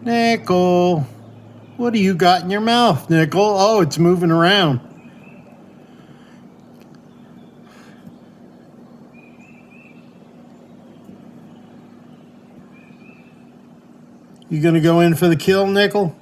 Nickel, what do you got in your mouth, Nickel? Oh, it's moving around. You gonna go in for the kill, Nickel?